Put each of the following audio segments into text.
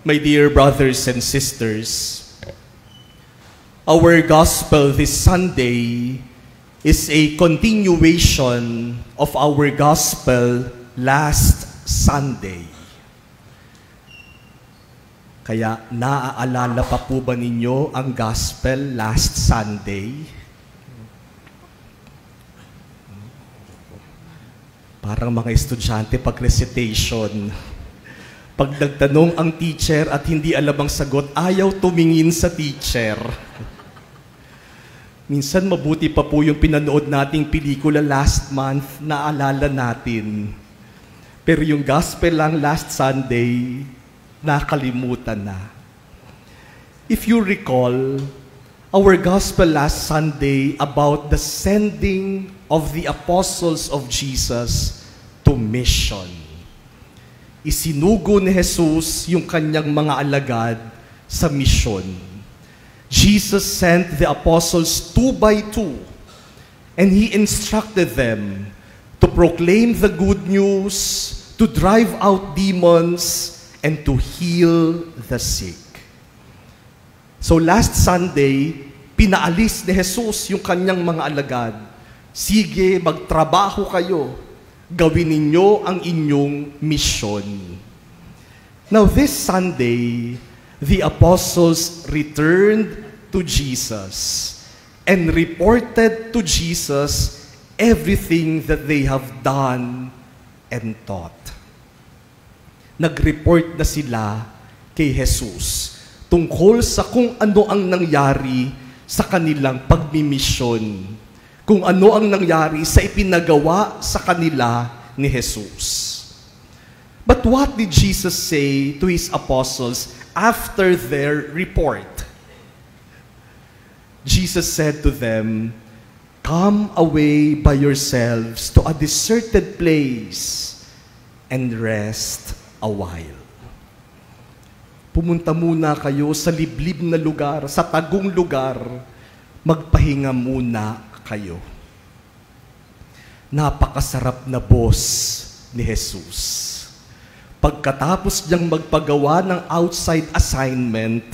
My dear brothers and sisters, our gospel this Sunday is a continuation of our gospel last Sunday. Kaya naaalala pa po ba ninyo ang gospel last Sunday? Parang mga estudyante pag recitation. Pag nagtanong ang teacher at hindi alam ang sagot, ayaw tumingin sa teacher. Minsan mabuti pa po yung pinanood nating pelikula last month, naalala natin. Pero yung gospel lang last Sunday, nakalimutan na. If you recall, our gospel last Sunday about the sending of the apostles of Jesus to mission. Isinugo ni Jesus yung kanyang mga alagad sa misyon. Jesus sent the apostles 2 by 2, and He instructed them to proclaim the good news, to drive out demons, and to heal the sick. So last Sunday, pinaalis ni Jesus yung kanyang mga alagad. Sige, magtrabaho kayo. Gawin ninyo ang inyong misyon. Now this Sunday, the apostles returned to Jesus and reported to Jesus everything that they have done and taught. Nag-report na sila kay Jesus tungkol sa kung ano ang nangyari sa kanilang pagmimisyon. Kung ano ang nangyari sa ipinagawa sa kanila ni Jesus. But what did Jesus say to His apostles after their report? Jesus said to them, "Come away by yourselves to a deserted place and rest a while." Pumunta muna kayo sa liblib na lugar, sa tagong lugar, magpahinga muna kayo. Napakasarap na boss ni Jesus. Pagkatapos niyang magpagawa ng outside assignment,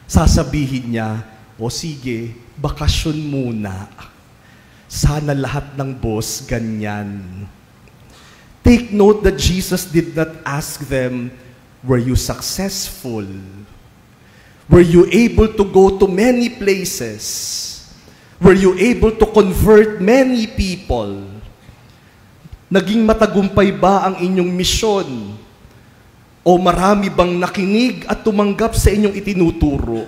sasabihin niya, o sige, bakasyon muna. Sana lahat ng boss ganyan. Take note that Jesus did not ask them, were you successful? Were you able to go to many places? Were you able to convert many people? Naging matagumpay ba ang inyong misyon? O marami bang nakinig at tumanggap sa inyong itinuturo?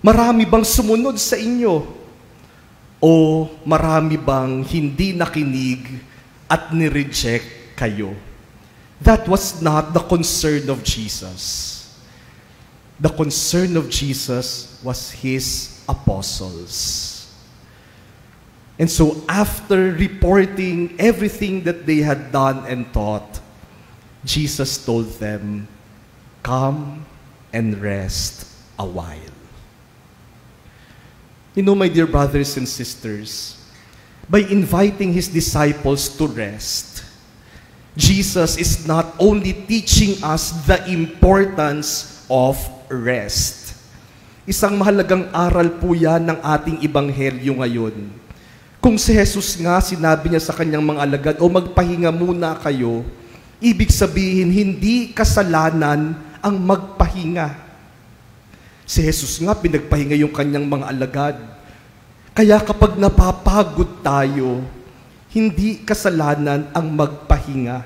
Marami bang sumunod sa inyo? O marami bang hindi nakinig at nireject kayo? That was not the concern of Jesus. The concern of Jesus was His apostles. And so after reporting everything that they had done and taught, Jesus told them, "Come and rest a while." You know, my dear brothers and sisters, by inviting His disciples to rest, Jesus is not only teaching us the importance of rest. Isang mahalagang aral po yan ng ating ebanghelyo ngayon. Kung si Jesus nga, sinabi niya sa kanyang mga alagad, o magpahinga muna kayo, ibig sabihin, hindi kasalanan ang magpahinga. Si Jesus nga, pinagpahinga yung kanyang mga alagad. Kaya kapag napapagod tayo, hindi kasalanan ang magpahinga.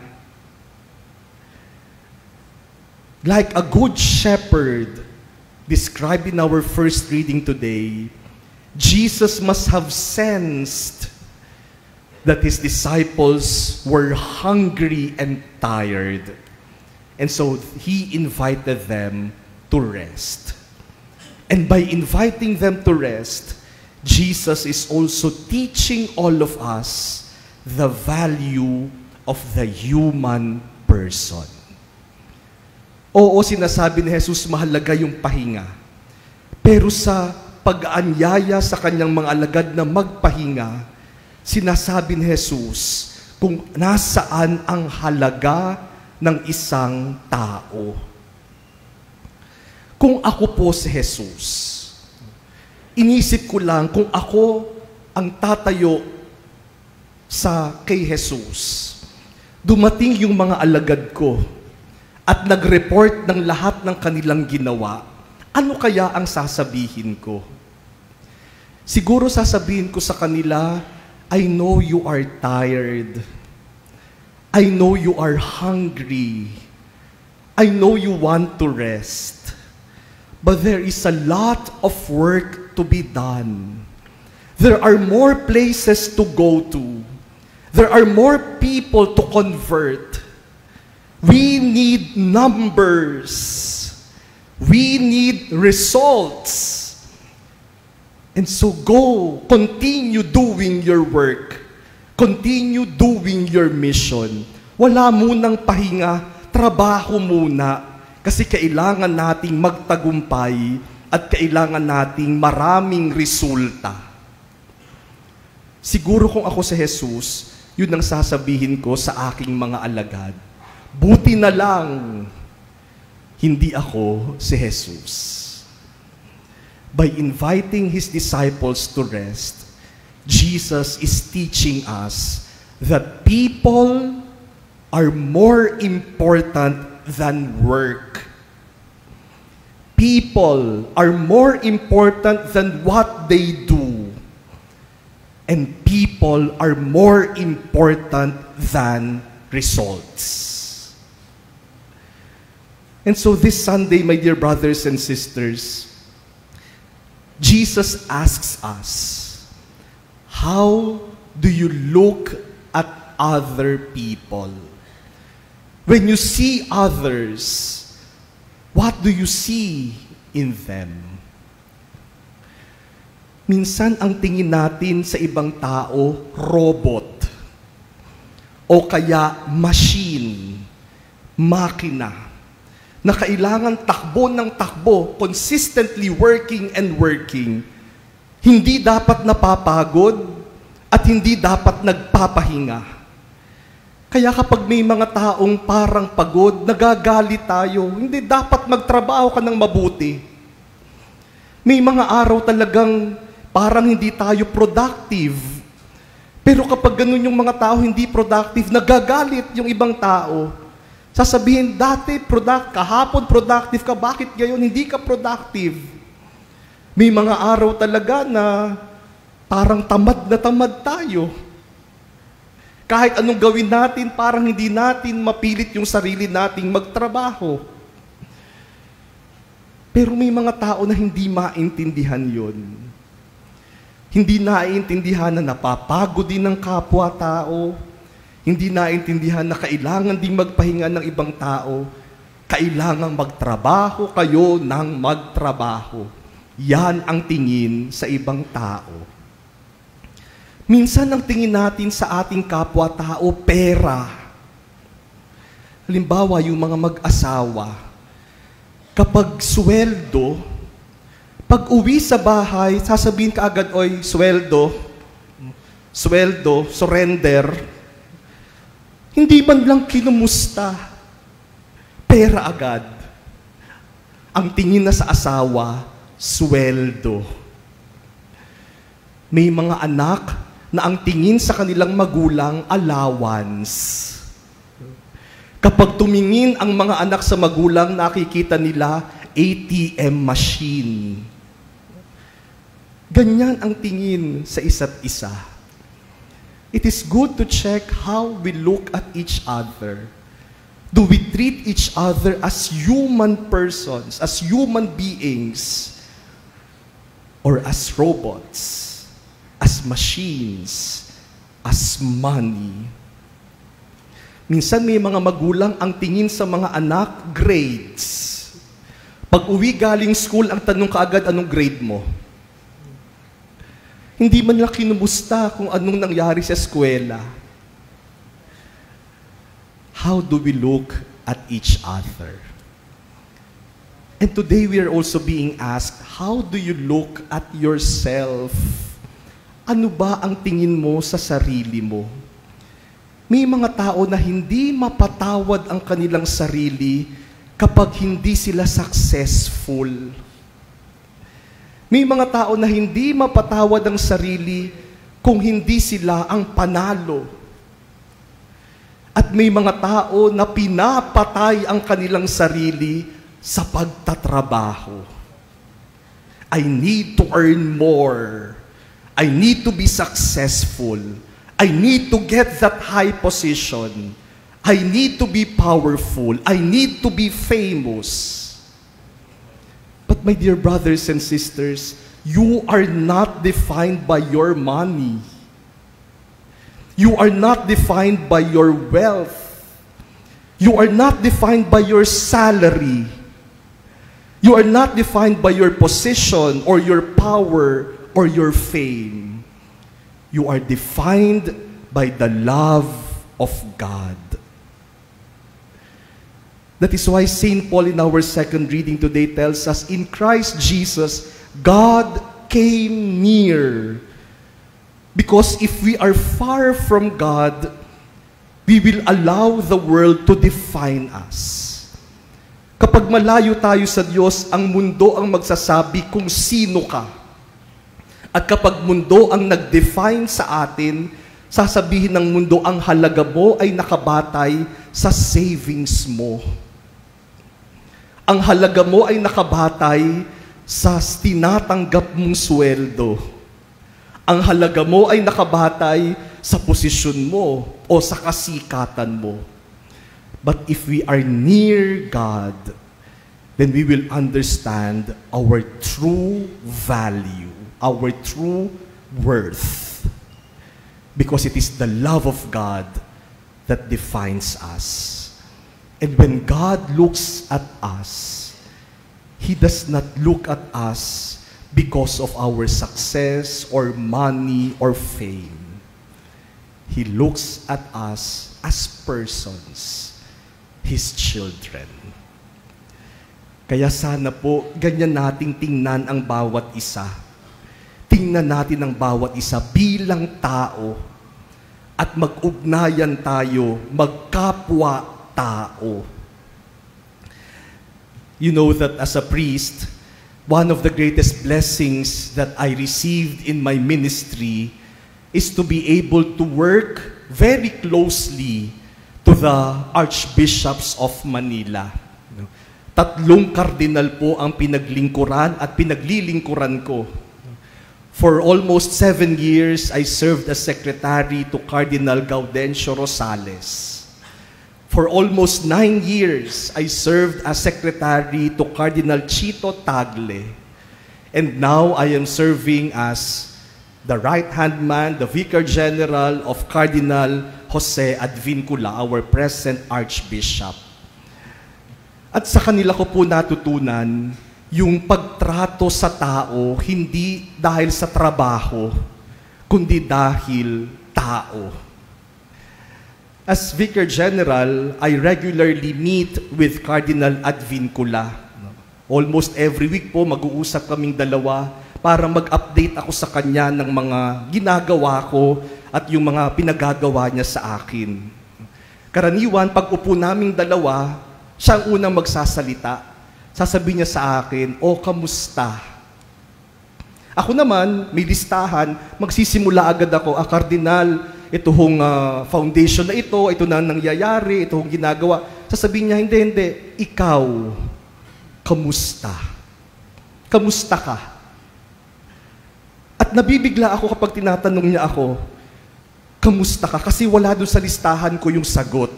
Like a good shepherd, described in our first reading today, Jesus must have sensed that His disciples were hungry and tired. And so He invited them to rest. And by inviting them to rest, Jesus is also teaching all of us the value of the human person. Oo, sinasabi ni Jesus, mahalaga yung pahinga. Pero sa pag-aanyaya sa kanyang mga alagad na magpahinga, sinasabi ni Jesus kung nasaan ang halaga ng isang tao. Kung ako po si Jesus, inisip ko lang kung ako ang tatayo kay Jesus, dumating yung mga alagad ko at nag-report ng lahat ng kanilang ginawa, ano kaya ang sasabihin ko? Siguro sasabihin ko sa kanila, I know you are tired. I know you are hungry. I know you want to rest. But there is a lot of work to be done. There are more places to go to. There are more people to convert. We need numbers. We need results. And so go, continue doing your work. Continue doing your mission. Wala munang pahinga, trabaho muna. Kasi kailangan nating magtagumpay at kailangan nating maraming resulta. Siguro kung ako si Jesus, yun ang sasabihin ko sa aking mga alagad. Buti na lang, hindi ako si Jesus. By inviting His disciples to rest, Jesus is teaching us that people are more important than work. People are more important than what they do. And people are more important than results. And so this Sunday, my dear brothers and sisters, Jesus asks us, how do you look at other people? When you see others, what do you see in them? Minsan ang tingin natin sa ibang tao, robot, o kaya machine, makina, na kailangan takbo ng takbo, consistently working and working. Hindi dapat napapagod at hindi dapat nagpapahinga. Kaya kapag may mga taong parang pagod, nagagalit tayo, hindi dapat magtrabaho ka ng mabuti. May mga araw talagang parang hindi tayo productive. Pero kapag ganun yung mga tao hindi productive, nagagalit yung ibang tao. Sasabihin, kahapon productive ka, bakit ngayon hindi ka productive? May mga araw talaga na parang tamad na tamad tayo. Kahit anong gawin natin, parang hindi natin mapilit yung sarili nating magtrabaho. Pero may mga tao na hindi maintindihan yon. Hindi naiintindihan na napapagod din ng kapwa-tao. Hindi naiintindihan na kailangan din magpahinga ng ibang tao. Kailangan magtrabaho kayo ng magtrabaho. Yan ang tingin sa ibang tao. Minsan ang tingin natin sa ating kapwa-tao, pera. Halimbawa, yung mga mag-asawa, kapag sweldo, pag uwi sa bahay, sasabihin ka agad, oy, sweldo, surrender. Hindi man lang kinumusta, pera agad. Ang tingin na sa asawa, sweldo. May mga anak na ang tingin sa kanilang magulang, allowance. Kapag tumingin ang mga anak sa magulang, nakikita nila ATM machine. Ganyan ang tingin sa isa't isa. It is good to check how we look at each other. Do we treat each other as human persons, as human beings, or as robots? As machines, as money. Minsan may mga magulang ang tingin sa mga anak, grades. Pag uwi galing school, ang tanong kaagad, anong grade mo? Hindi man lang kinumusta kung anong nangyari sa eskwela. How do we look at each other? And today we are also being asked, how do you look at yourself? Ano ba ang tingin mo sa sarili mo? May mga tao na hindi mapatawad ang kanilang sarili kapag hindi sila successful. May mga tao na hindi mapatawad ang sarili kung hindi sila ang panalo. At may mga tao na pinapatay ang kanilang sarili sa pagtatrabaho. I need to earn more. I need to be successful. I need to get that high position. I need to be powerful. I need to be famous. But my dear brothers and sisters, you are not defined by your money. You are not defined by your wealth. You are not defined by your salary. You are not defined by your position or your power or your fame. You are defined by the love of God. That is why St. Paul in our second reading today tells us, in Christ Jesus, God came near. Because if we are far from God, we will allow the world to define us. Kapag malayo tayo sa Diyos, ang mundo ang magsasabi kung sino ka. At kapag mundo ang nag-define sa atin, sasabihin ng mundo, ang halaga mo ay nakabatay sa savings mo. Ang halaga mo ay nakabatay sa tinatanggap mong sweldo. Ang halaga mo ay nakabatay sa posisyon mo o sa kasikatan mo. But if we are near God, then we will understand our true value, our true worth. Because it is the love of God that defines us. And when God looks at us, He does not look at us because of our success or money or fame. He looks at us as persons, His children. Kaya sana po, ganyan nating tingnan ang bawat isa. Tingnan natin ang bawat isa bilang tao at mag-ugnayan tayo, magkapwa-tao. You know that as a priest, one of the greatest blessings that I received in my ministry is to be able to work very closely to the archbishops of Manila. 3 kardinal po ang pinaglingkuran at pinaglilingkuran ko. For almost 7 years, I served as secretary to Cardinal Gaudencio Rosales. For almost 9 years, I served as secretary to Cardinal Chito Tagle. And now I am serving as the right-hand man, the Vicar General of Cardinal Jose Advincula, our present Archbishop. At sa kanila ko po natutunan yung pagtrato sa tao, hindi dahil sa trabaho, kundi dahil tao. As Vicar General, I regularly meet with Cardinal Advincula. Almost every week po, mag-uusap kaming dalawa para mag-update ako sa kanya ng mga ginagawa ko at yung mga pinagagawa niya sa akin. Karaniwan, pag upo naming dalawa, siya ang unang magsasalita. Sasabihin niya sa akin, "O, kamusta?" Ako naman, may listahan, magsisimula agad ako, Kardinal, ito hong foundation na ito na nangyayari, ito hong ginagawa. Sasabihin niya, hindi, ikaw, kamusta? Kamusta ka? At nabibigla ako kapag tinatanong niya ako, kamusta ka? Kasi wala doon sa listahan ko yung sagot.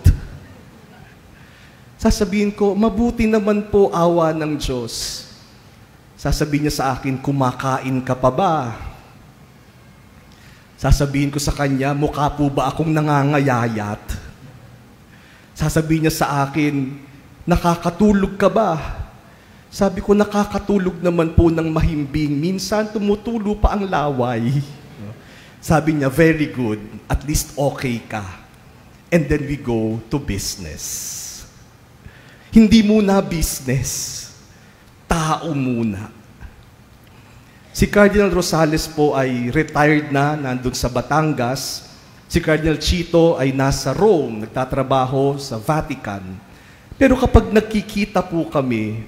Sasabihin ko, mabuti naman po, awa ng Diyos. Sasabihin niya sa akin, kumakain ka pa ba? Sasabihin ko sa kanya, mukha po ba akong nangangayayat? Sasabihin niya sa akin, nakakatulog ka ba? Sabi ko, nakakatulog naman po ng mahimbing. Minsan tumutulo pa ang laway. Sabi niya, very good. At least okay ka. And then we go to business. Hindi muna business. Tao muna. Si Cardinal Rosales po ay retired na, nandun sa Batangas. Si Cardinal Chito ay nasa Rome, nagtatrabaho sa Vatican. Pero kapag nagkikita po kami,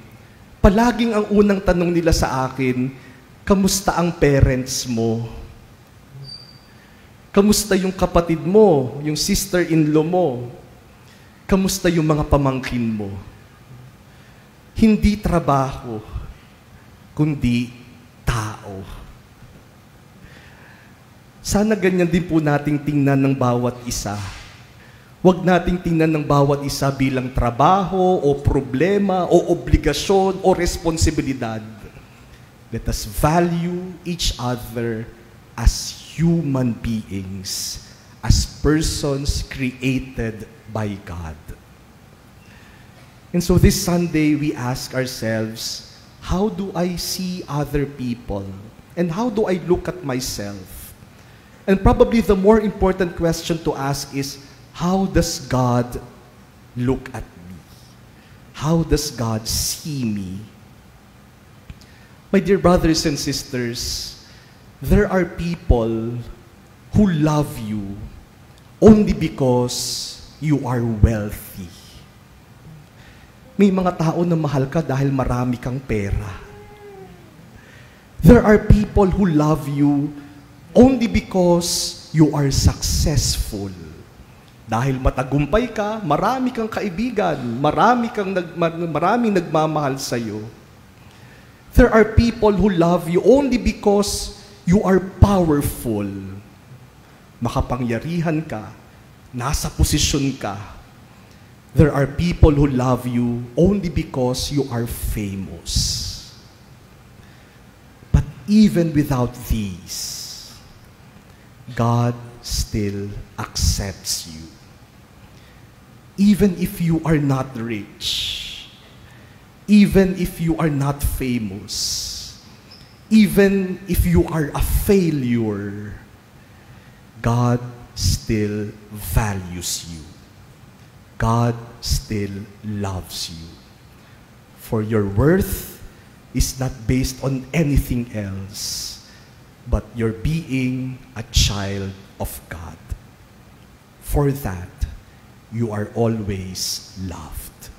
palaging ang unang tanong nila sa akin, kamusta ang parents mo? Kamusta yung kapatid mo, yung sister-in-law mo? Kamusta yung mga pamangkin mo? Hindi trabaho, kundi tao. Sana ganyan din po nating tingnan ng bawat isa. Huwag nating tingnan ng bawat isa bilang trabaho o problema o obligasyon o responsibilidad. Let us value each other as human beings, as persons created by God. And so this Sunday, we ask ourselves, how do I see other people? And how do I look at myself? And probably the more important question to ask is, how does God look at me? How does God see me? My dear brothers and sisters, there are people who love you only because you are wealthy. May mga tao na mahal ka dahil marami kang pera. There are people who love you only because you are successful. Dahil matagumpay ka, marami kang kaibigan, maraming nagmamahal sa iyo. There are people who love you only because you are powerful. Makapangyarihan ka, nasa posisyon ka. There are people who love you only because you are famous. But even without these, God still accepts you. Even if you are not rich, even if you are not famous, even if you are a failure, God still values you. God still loves you. For your worth is not based on anything else, but your being a child of God. For that, you are always loved.